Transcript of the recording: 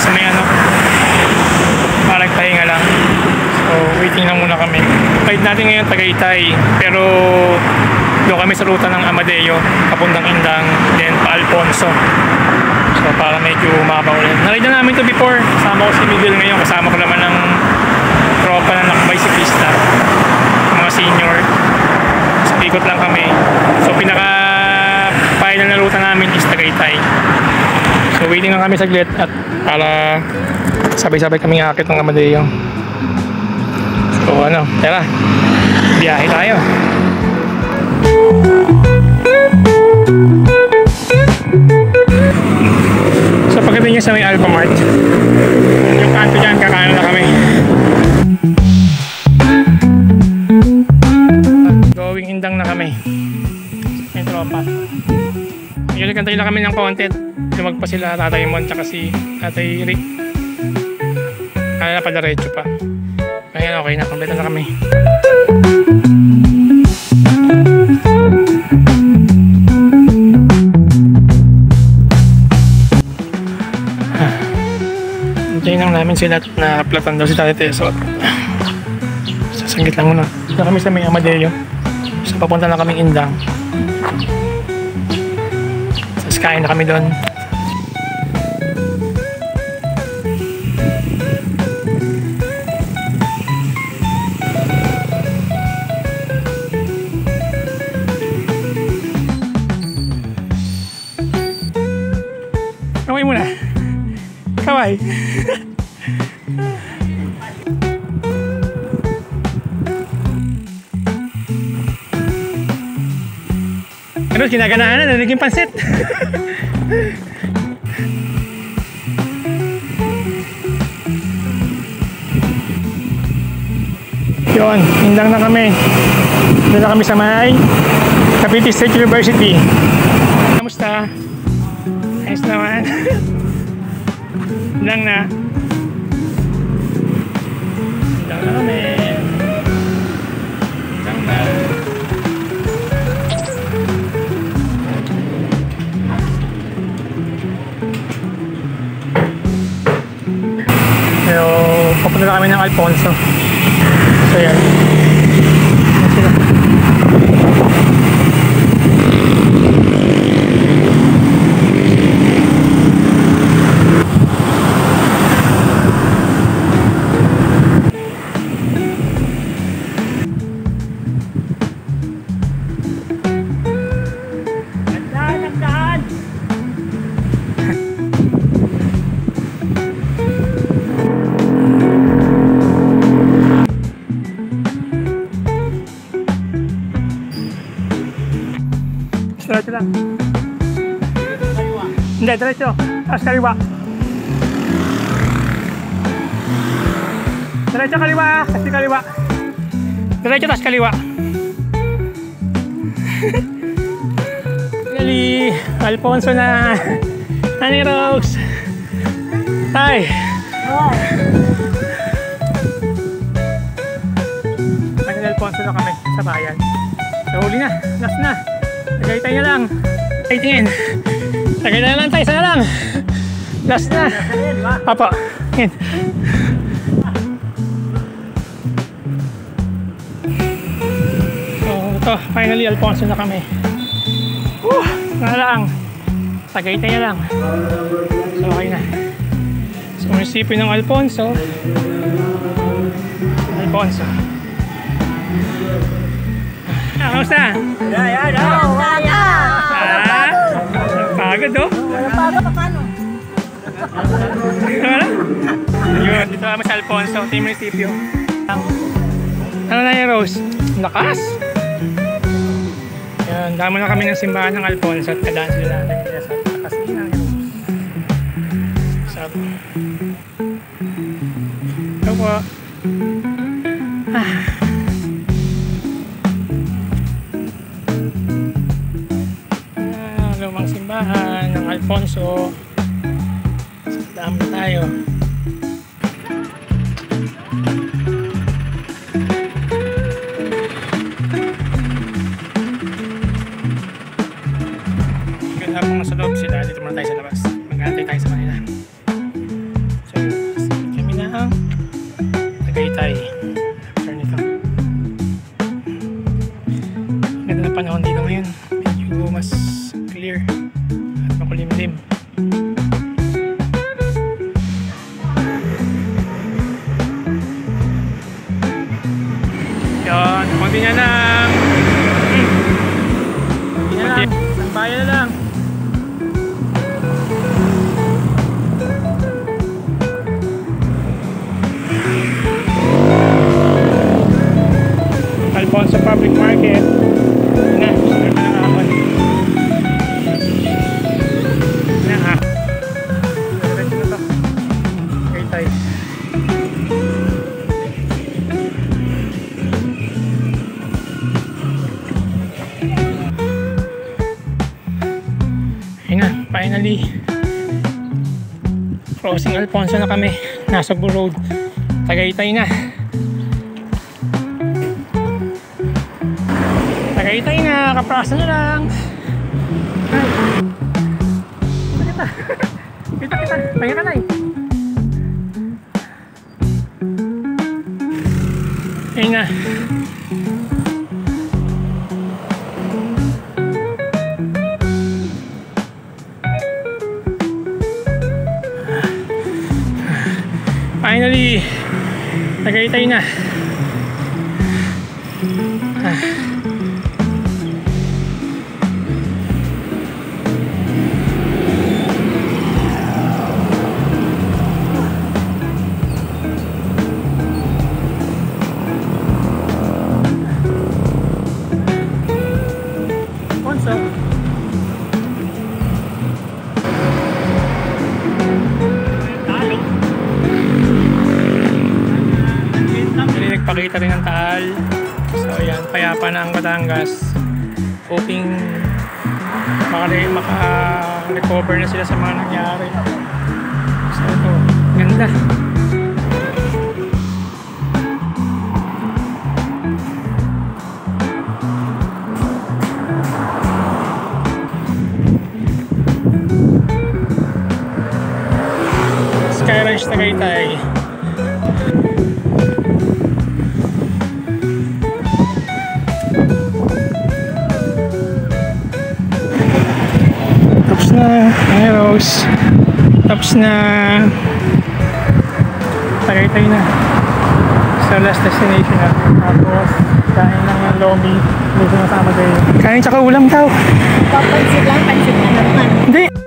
sa may ano, para nagpahinga lang. So waiting lang muna kami. Flight natin ngayon Tagaytay, pero doon kami sa ruta ng Amadeo papuntang Indang, then pa Alfonso. So para medyo mabaw ulit. Naride na namin to before, kasama ko si Miguel ngayon, kasama ko naman ng tropa na nakabisiklista, mga senior. So ikot lang kami. So pinaka final na ruta namin is Tagaytay. So waiting lang kami saglit at para sabay-sabay kami akit ng Amadeo. So ano, tara, biyahe tayo. So pagdating niya sa may Alphamart, yung kanto dyan, kakaano na kami. Going Indang na kami. May tropa. Ngayon nagkantay na kami ng konti. Lumag pa sila Tatay Mon tsaka si Tatay Rick. Kaya na pa diretso pa. Kaya okay na, kompleto na kami. Antayin lang namin sila na platan daw si Tatay Tesot. Sasangit lang muna. Dito kami sa may Amadeo. So papunta na kaming Indang. So kain na kami doon. Kaway muna. Kaway. Ano, kinaganaan na, naging pansit. Yun, Indang na kami. Doon na kami sa may Cavite State University. Kamusta? Ayos naman. Indang na. Indang na kami. Indang na. Pero papunta na kami ng Alfonso. So yan. Diretso lang. Hindi, diretso. Tapos kaliwa. Diretso kaliwa. Kasi kaliwa. Diretso tapos kaliwa. Gali. Alfonso na. Honey Rose. Hi. Honey Alfonso na kami sa bayan. So huli na. Last na. Tagaytay na lang. Tingin. Tagaytay na lang tayo. Sana lang. Last na. Apo. Yan. So ito. Finally Alfonso na kami. Sana lang. Tagaytay na lang. So okay na. So munisipyo ng Alfonso. Alfonso. Kamusta? Yan. Pagod oh. Pagod pa paano? Yun, dito kami sa Alfonso, Team Municipio. Ano na yung Rose? Lakas! Yan, damo na kami ng simbahan ng Alfonso at kadaan sila natin kaya sa lakas din ang Rose. Sabi. Ito po. Lumang simbahan ng Alfonso. Dami na tayo. Ganda pong nasa loob sila. Dito muna tayo sa labas. Mag-aantay tayo sa kanila. Sabi na lang. Sabi na lang. Isang bayan na lang. Alfonso Public Market. Na, sunod na lang ako. Na ha. Diretso na to. Okay tayo. Ayun na, finally. Crossing Alfonso na kami. Nasugbo Road. Tagaytay na. Tagaytay na, kaprasa na lang. Ay. Kita. Kita. Pahinga ka na eh. Ayun na. Finally, Tagaytay na. Pakita rin ng Taal. So ayan, payapa na ang Batangas. Hoping maka-recover na sila sa mga nangyari. So ito, ganda. Sky Ranch Tagaytay. Tapos na, Heroes. Tapos na. Tagaytay na. Sa last destination na. Tapos, kain ng Lomi. Dito na sa Amadeo. Kain tsaka ulam daw. Papansit lang, pansit na naman. Hindi.